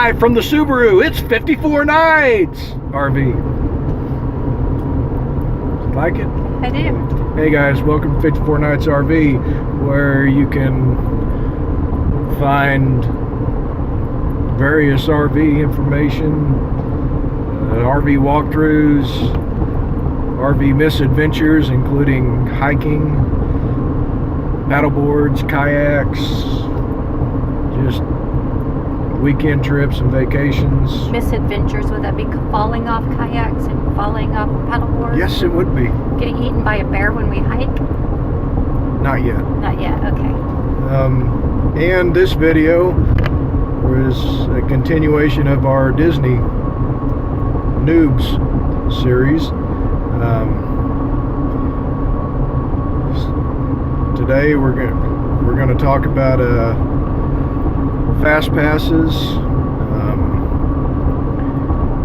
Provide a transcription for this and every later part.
Live from the Subaru, it's 54 Nights RV. Like it? I do. Hey guys, welcome to 54 Nights RV, where you can find various RV information, RV walkthroughs, RV misadventures, including hiking, paddleboards, kayaks, just weekend trips and vacations. Misadventures, would that be falling off kayaks and falling off paddleboards? Yes, it would be. Getting eaten by a bear when we hike? Not yet. Not yet, okay. And this video is a continuation of our Disney Noobs series. Today we're going to talk about fast passes.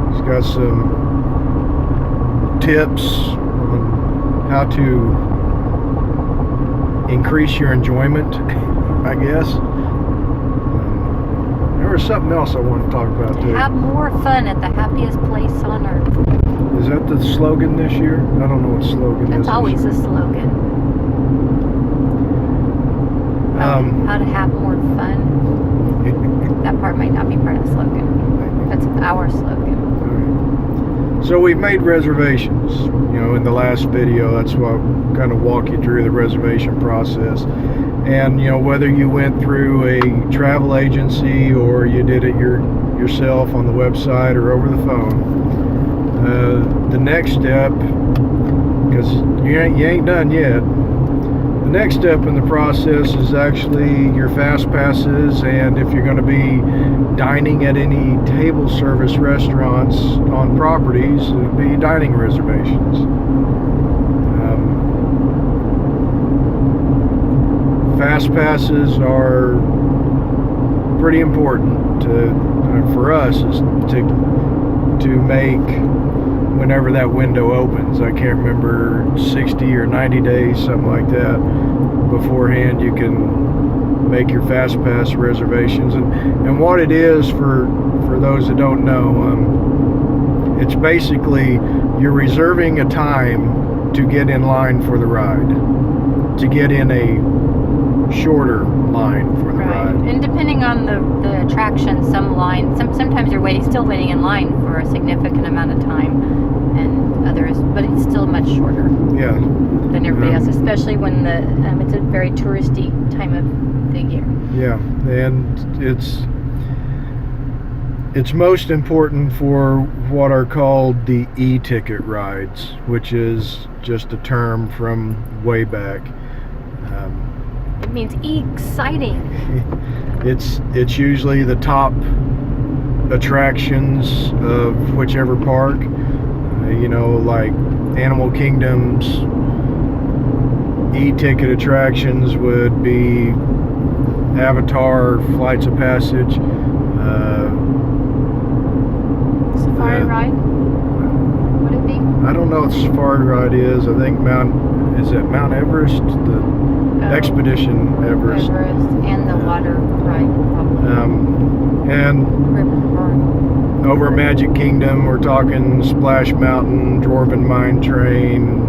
He's got some tips on how to increase your enjoyment, I guess. There was something else I wanted to talk about too. Have more fun at the happiest place on earth. Is that the slogan this year? I don't know what slogan is. That's always the slogan. How to have more fun. That part might not be part of the slogan. That's our slogan. So we've made reservations, in the last video. That's why I'm kind of walk you through the reservation process. And, whether you went through a travel agency or you did it yourself on the website or over the phone, the next step, because you ain't done yet, the next step in the process is actually your fast passes, and if you're going to be dining at any table service restaurants on properties, it would be dining reservations. Fast passes are pretty important for us is to make whenever that window opens. I can't remember, 60 or 90 days, something like that, beforehand. You can make your fast pass reservations, and what it is for those that don't know, it's basically you're reserving a time to get in line for the ride, to get in a shorter line for the ride. And depending on the attraction, sometimes you're still waiting in line for a significant amount of time, and others, but it's still much shorter. Yeah. Than everybody else, especially when it's a very touristy time of the year. Yeah, and it's most important for what are called the e-ticket rides, which is just a term from way back. It means exciting. It's usually the top attractions of whichever park. Like Animal Kingdom's e-ticket attractions would be Avatar, Flights of Passage, Safari Ride. Would it be? I don't know what Safari Ride is. I think Mount Everest, the Expedition Everest, and the water ride probably. And over Magic Kingdom, we're talking Splash Mountain, Dwarven Mine Train,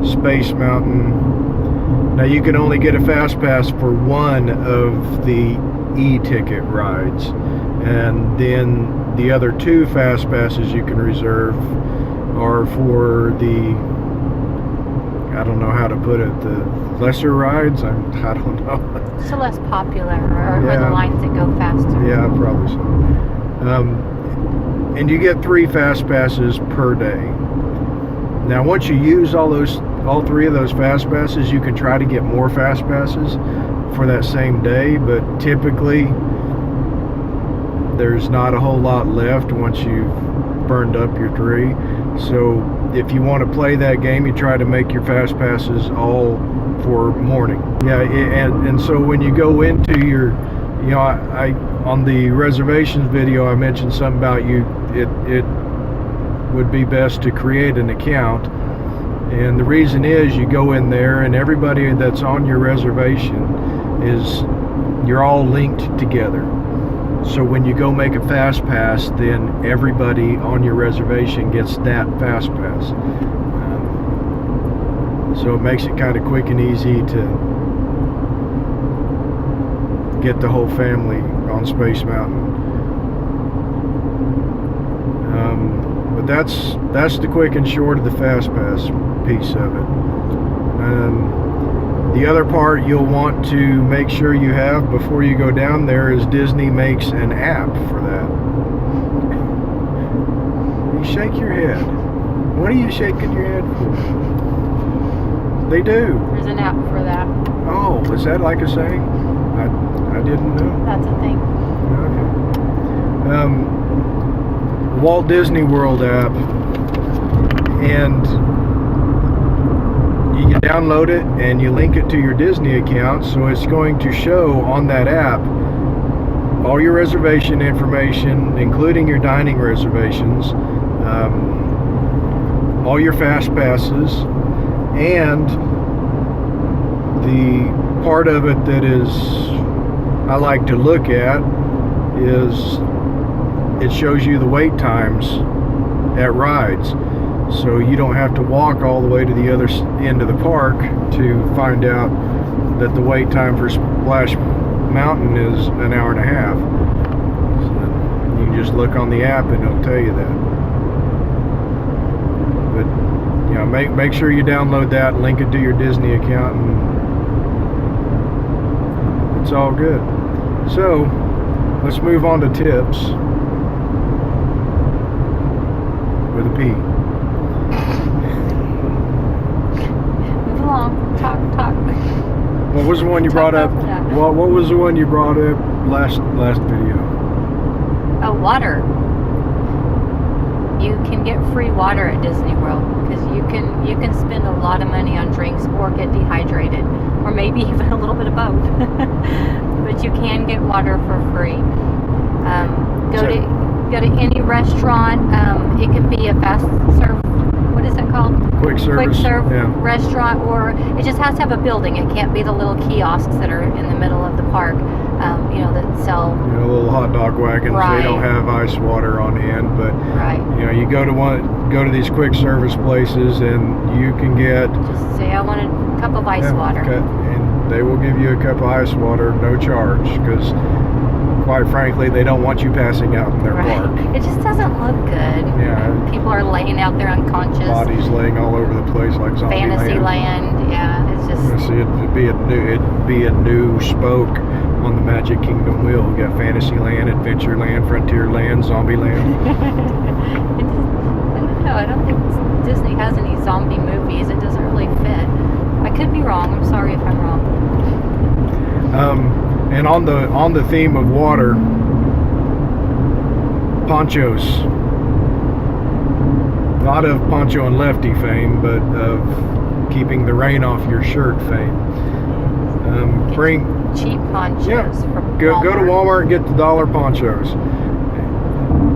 Space Mountain. Now you can only get a fast pass for one of the e-ticket rides, and then the other two fast passes you can reserve are for the, I don't know how to put it, the lesser rides. I don't know. So less popular, or the lines that go faster. Yeah, probably so. And you get 3 fast passes per day. Now once you use all 3 of those fast passes, you can try to get more fast passes for that same day, but typically there's not a whole lot left once you've burned up your 3. So if you want to play that game, you try to make your fast passes all for morning. Yeah, and so when you go into your, I on the reservations video I mentioned something about it would be best to create an account, and the reason is you go in there and everybody that's on your reservation is, you're all linked together. So when you go make a fast pass, then everybody on your reservation gets that fast pass. So it makes it kind of quick and easy to get the whole family on Space Mountain. But that's the quick and short of the fast pass piece of it. The other part you'll want to make sure you have before you go down there is Disney makes an app for that. You shake your head. What are you shaking your head for? They do. There's an app for that. Oh, is that like a saying? I didn't know. That's a thing. Okay. Walt Disney World app, and you can download it and you link it to your Disney account, so it's going to show on that app all your reservation information, including your dining reservations, all your fast passes, and the part of it that is I like to look at is it shows you the wait times at rides, so you don't have to walk all the way to the other end of the park to find out that the wait time for Splash Mountain is an hour and a half. So you can just look on the app and it'll tell you that. But you know, make sure you download that, link it to your Disney account, and it's all good. So let's move on to tips. With a P. Move along. Talk. What was the one you brought up? What was the one you brought up last video? Oh, water. You can get free water at Disney World because you can spend a lot of money on drinks or get dehydrated, or maybe even a little bit of both. But you can get water for free. Go to any restaurant. It can be a fast serve. What is it called? Quick service. Restaurant, or it just has to have a building. It can't be the little kiosks that are in the middle of the park. That sell. Little hot dog wagons. Right. They don't have ice water on hand, but right. You go to these quick service places and you can get. Just say I want a cup of ice water. And they will give you a cup of ice water, no charge, because quite frankly, they don't want you passing out in their park. It just doesn't look good. Yeah. People are laying out there unconscious. Bodies laying all over the place like zombie Fantasyland. Yeah, it's just. See, it'd be a new spoke on the Magic Kingdom wheel. We got Fantasyland, Adventureland, Frontierland, Zombieland. I don't think Disney has any zombie movies. It doesn't really fit. I could be wrong. I'm sorry if I'm wrong. And on the theme of water, ponchos. Not of Poncho and Lefty fame, but of keeping the rain off your shirt fame. Bring cheap ponchos from go to Walmart and get the dollar ponchos.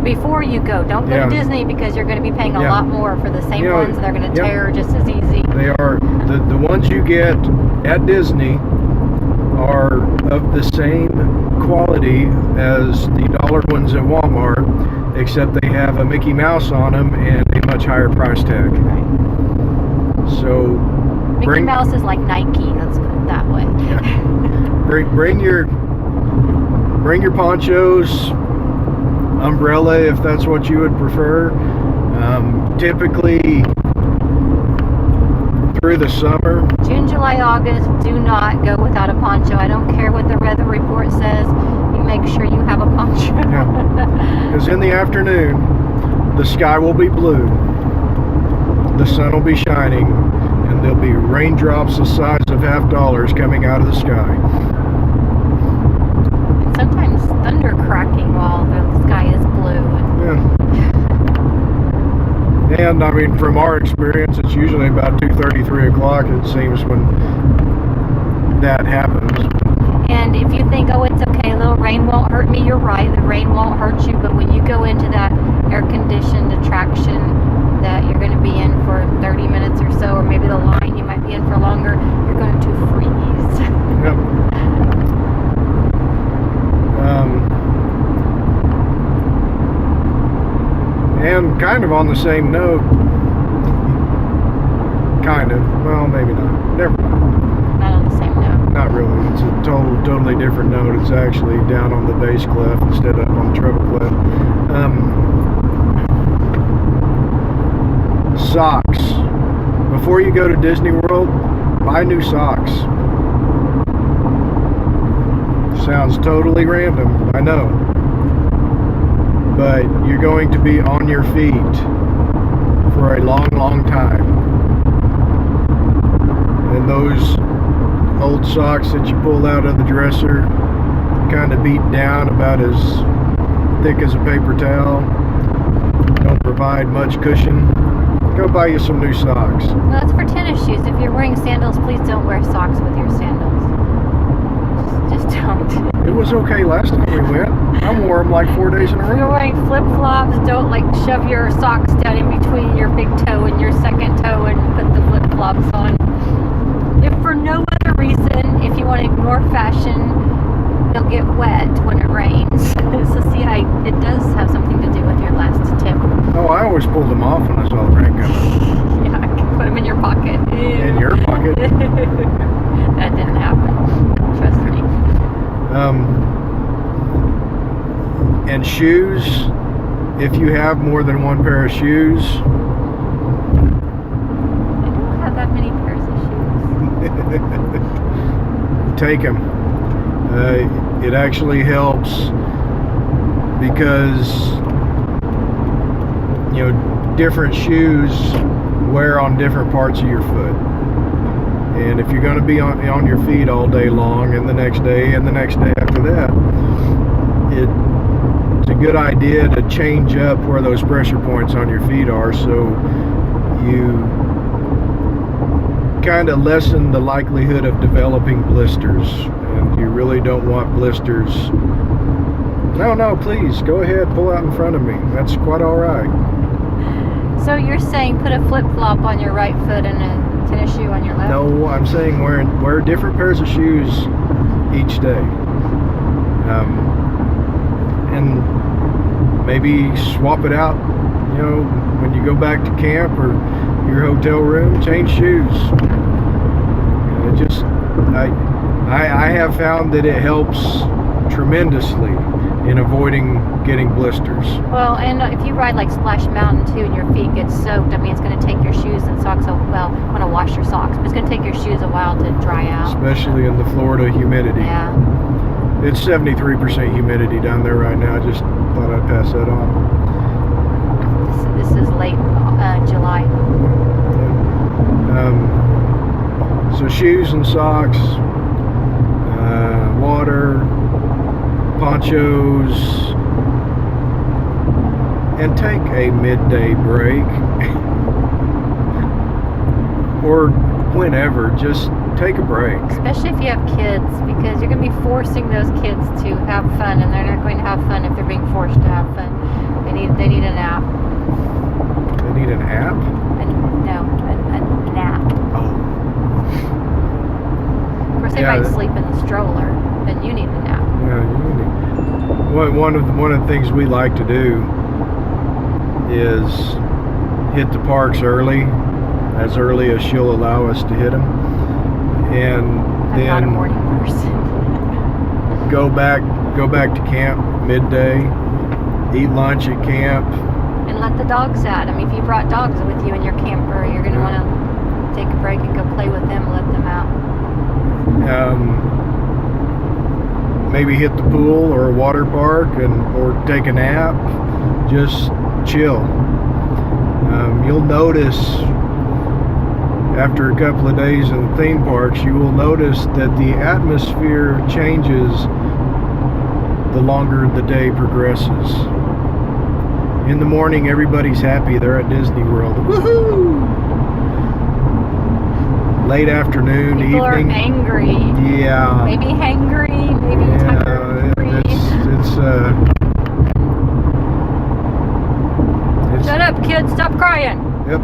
Before you go, don't go to Disney because you're going to be paying a lot more for the same ones. They're going to tear just as easy. They are the ones you get at Disney are of the same quality as the dollar ones at Walmart, except they have a Mickey Mouse on them and a much higher price tag. Right. So Mickey Mouse is like Nike. Let's put it that way. Bring your ponchos, umbrella if that's what you would prefer. Typically through the summer. June, July, August, do not go without a poncho. I don't care what the weather report says. You make sure you have a poncho. Because in the afternoon, the sky will be blue, the sun will be shining, and there'll be raindrops the size of $50 coming out of the sky. And sometimes thunder cracking while the sky is blue. And I mean, from our experience, it's usually about 2:30, 3 o'clock, it seems, when that happens. And if you think, oh, it's okay, a little rain won't hurt me, you're right, the rain won't hurt you. But when you go into that air-conditioned attraction that you're going to be in for 30 minutes or so, or maybe the line you might be in for longer, you're going to freeze. Yep. kind of on the same note. Kind of. Well, maybe not. Never mind. Not on the same note. Not really. It's a totally different note. It's actually down on the bass clef instead of up on the treble clef. Socks. Before you go to Disney World, buy new socks. Sounds totally random, I know. But you're going to be on your feet for a long time. And those old socks that you pull out of the dresser, kind of beat down about as thick as a paper towel, don't provide much cushion. Go buy you some new socks. Well, that's for tennis shoes. If you're wearing sandals, please don't wear socks with your sandals. Just don't. It was okay last time we went. I wore them like 4 days in a If you're row. wearing flip-flops, don't like shove your socks down in between your big toe and your second toe and put the flip-flops on. If for no other reason, if you want to ignore fashion, they'll get wet when it rains. So see, it does have something to do with your last tip. Oh, I always pulled them off when I saw the rain coming. Yeah, I can put them in your pocket. In your pocket. That didn't happen. Trust me. And shoes, if you have more than one pair of shoes, I don't have that many pairs of shoes. take them. It actually helps because, you know, different shoes wear on different parts of your foot. And if you're going to be on your feet all day long and the next day and the next day after that, it's a good idea to change up where those pressure points on your feet are, so you kind of lessen the likelihood of developing blisters. And you really don't want blisters. No, please, go ahead, pull out in front of me. That's quite all right. So you're saying put a flip-flop on your right foot and a tennis shoe on your left? No, I'm saying wear different pairs of shoes each day. And maybe swap it out, you know, when you go back to camp or your hotel room, change shoes. I have found that it helps tremendously in avoiding getting blisters. Well, and if you ride like Splash Mountain too and your feet get soaked, I mean, it's going to take your shoes and socks, you want to wash your socks, but it's going to take your shoes a while to dry out. Especially in the Florida humidity. Yeah. It's 73% humidity down there right now. I just thought I'd pass that on. This is late July. So shoes and socks, water, ponchos, and take a midday break or whenever, just take a break. Especially if you have kids, because you're going to be forcing those kids to have fun, and they're not going to have fun if they're being forced to have fun. They need a nap. They need an app? A nap. Oh. Of course, they Yeah, might sleep in the stroller, then you need a nap. Yeah, one of the things we like to do is hit the parks early as she'll allow us to hit them, and I'm not a then morning person. go back to camp midday, eat lunch at camp, And let the dogs out. I mean, if you brought dogs with you in your camper, you're going to want to take a break and go play with them, let them out. maybe hit the pool or a water park or take a nap, just chill. You'll notice after a couple of days in theme parks, you will notice that the atmosphere changes the longer the day progresses. In the morning, everybody's happy. They're at Disney World. Woohoo! Late afternoon, People evening. are angry. Yeah. Maybe hangry, maybe hungry. It's Shut up, kids. Stop crying. Yep.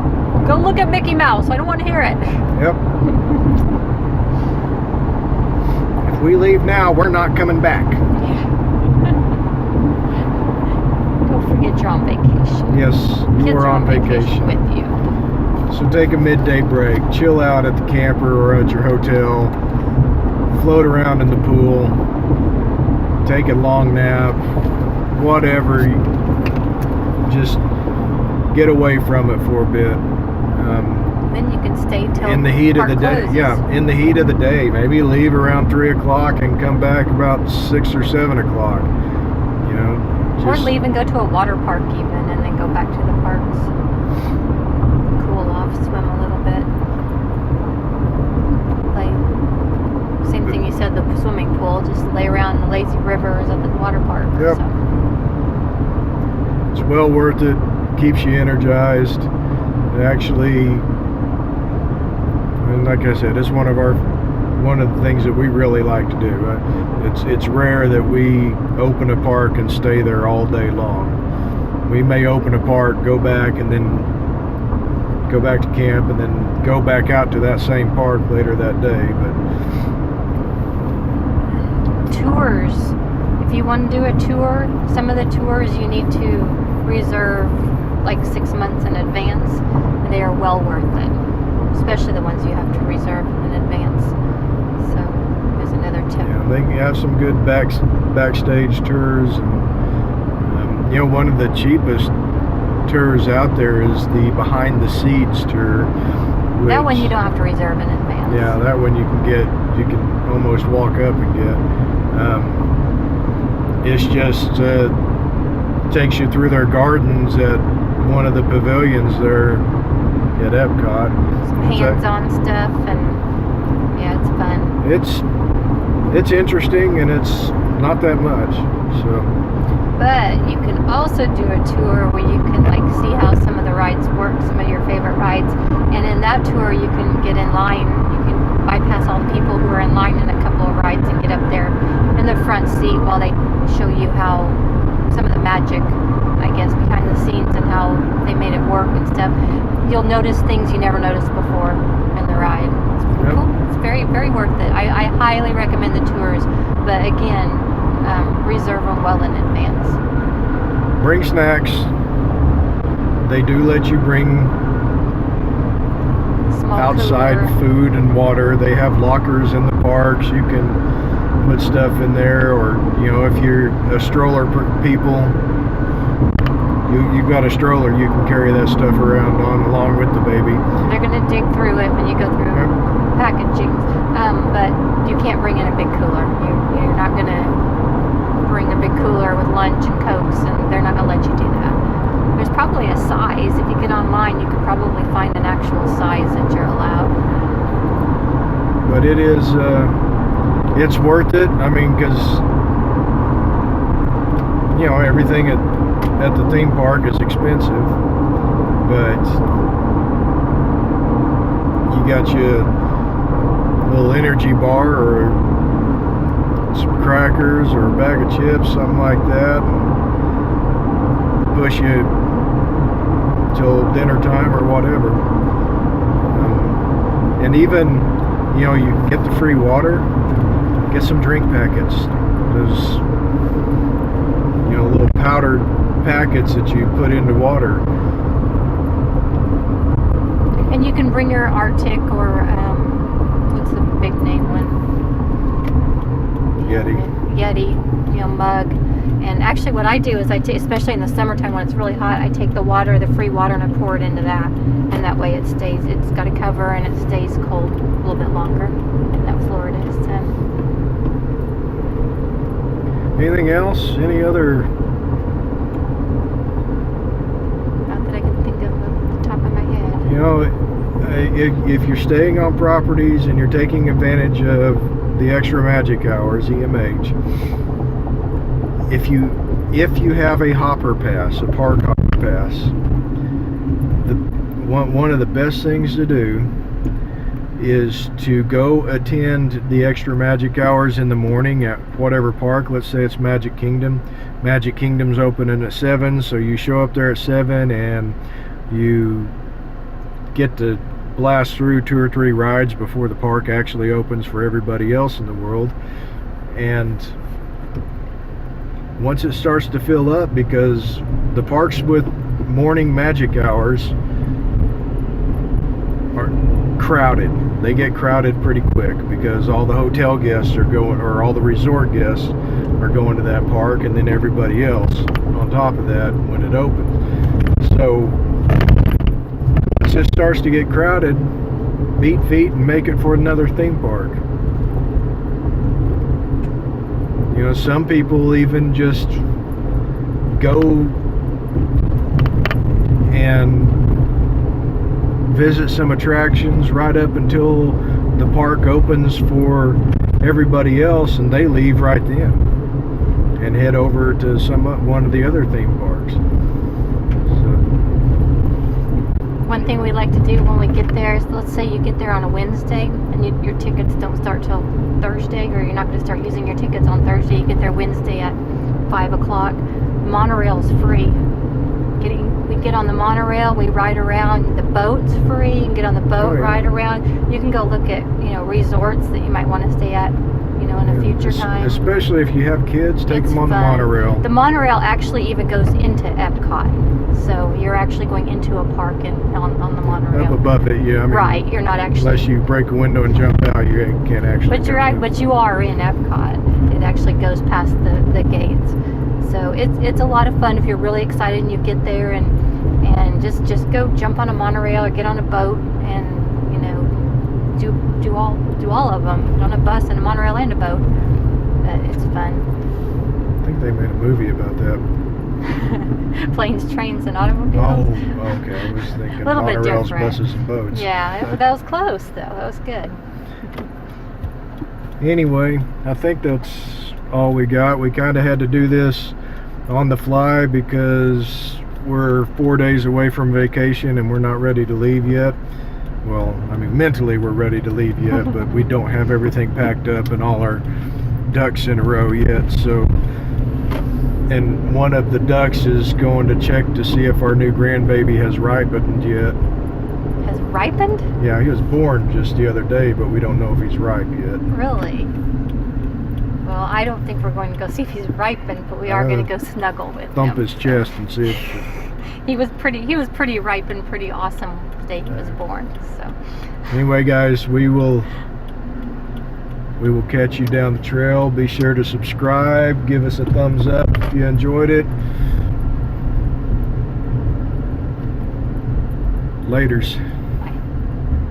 Go look at Mickey Mouse. I don't want to hear it. Yep. If we leave now, we're not coming back. Go forget you're on vacation. Yes, you Kids are on vacation. with you. So take a midday break, chill out at the camper or at your hotel, float around in the pool, take a long nap, whatever. Just get away from it for a bit. Then you can stay till in the heat of the park day. closes. Yeah, in the heat of the day. Maybe leave around 3 o'clock and come back about 6 or 7 o'clock. You know, Or leave and go to a water park even, and then go back to the parks. Cool off, swim a little bit. Play. Same thing you said, the swimming pool. Just lay around the lazy rivers at the water park. Yep. So. It's well worth it. Keeps you energized. It actually, and like I said, it's one of the things that we really like to do. It's rare that we open a park and stay there all day long. We may open a park, go back, and then go back to camp, and then go back out to that same park later that day. But Tours. If you want to do a tour, some of the tours you need to reserve like 6 months in advance. They are well worth it, especially the ones you have to reserve in advance. So there's another tip. yeah, they have some good backstage tours, and you know, one of the cheapest tours out there is the behind the scenes tour. That one you don't have to reserve in advance. Yeah, that one you can almost walk up and get. It's just takes you through their gardens at one of the pavilions there at Epcot. Some hands-on stuff, and yeah, it's fun. It's interesting, and it's not that much. So, but you can also do a tour where you can like see how some of the rides work, some of your favorite rides, and in that tour you can get in line. You can bypass all the people who are in line in a couple of rides and get up there in the front seat while they show you how some of the magic, I guess, behind the scenes and how they made it work and stuff. You'll notice things you never noticed before in the ride. It's pretty cool. It's very, very worth it. I highly recommend the tours, but again, reserve them well in advance. bring snacks. They do let you bring Small outside cooler. food and water. They have lockers in the parks. You can put stuff in there, or you know, if you're a stroller people, you've got a stroller, you can carry that stuff around on along with the baby. They're going to dig through it when you go through packaging, but you can't bring in a big cooler. You're not going to bring a big cooler with lunch and Cokes, and they're not going to let you do that. There's probably a size. If you get online, you could probably find an actual size that you're allowed. But it is, it's worth it. I mean, because, you know, everything at the theme park is expensive, but you got your little energy bar or some crackers or a bag of chips, something like that, and push you till dinner time or whatever. And even, you know, you get the free water, get some drink packets. Those, you know, little powdered packets that you put into water. And you can bring your Arctic or what's the big name one? Yeti, you know, mug. And actually what I do is especially in the summertime when it's really hot, I take the water, the free water, and I pour it into that. And that way it's got a cover and it stays cold a little bit longer. And that Florida is 10. Anything else? Any other? Not that I can think of off the top of my head. You know, if you're staying on properties and you're taking advantage of the extra magic hours, EMH, if you have a hopper pass, a park hopper pass, one of the best things to do is to go attend the extra magic hours in the morning at whatever park. Let's say it's Magic Kingdom. Magic Kingdom's opening at 7, so you show up there at 7 and you get to blast through 2 or 3 rides before the park actually opens for everybody else in the world. And once it starts to fill up, because the parks with morning magic hours are crowded. They get crowded pretty quick because all the hotel guests are going, or all the resort guests are going to that park, and then everybody else on top of that when it opens. So once it starts to get crowded, beat feet and make it for another theme park. You know, some people even just go and visit some attractions right up until the park opens for everybody else, and they leave right then and head over to one of the other theme parks. One thing we like to do when we get there is, let's say you get there on a Wednesday and your tickets don't start till Thursday, or you're not going to start using your tickets on Thursday. You get there Wednesday at 5 o'clock. Monorail's free. We get on the monorail, we ride around. The boat's free. You can get on the boat, ride around. You can go look at, resorts that you might want to stay at, in a future time. Especially if you have kids, take them on the monorail. The monorail actually even goes into Epcot. So you're actually going into a park on the monorail. Up above it, yeah. I mean, right, you're not actually. Unless you break a window and jump out, you can't actually. But you are in Epcot. It actually goes past the gates. So it's a lot of fun if you're really excited and you get there and just go jump on a monorail or get on a boat and do all of them. Get on a bus and a monorail and a boat. But it's fun. I think they made a movie about that. Planes, trains, and automobiles. Oh, okay. I was thinking a little bit monorails, different. buses, and boats. Yeah, that was close though. That was good. Anyway, I think that's all we got. We kind of had to do this on the fly because we're 4 days away from vacation and we're not ready to leave yet. Well, I mean, mentally we're ready to leave yet, but we don't have everything packed up and all our ducks in a row yet. So, and one of the ducks is going to check to see if our new grandbaby has ripened yet. Has ripened? Yeah, he was born just the other day, but we don't know if he's ripe yet. Really? Well, I don't think we're going to go see if he's ripened, but we are going to go snuggle with him. Thump his chest and see if he was pretty ripe and pretty awesome the day he was born. So anyway, guys, we will catch you down the trail. Be sure to subscribe, give us a thumbs up if you enjoyed it. Laters.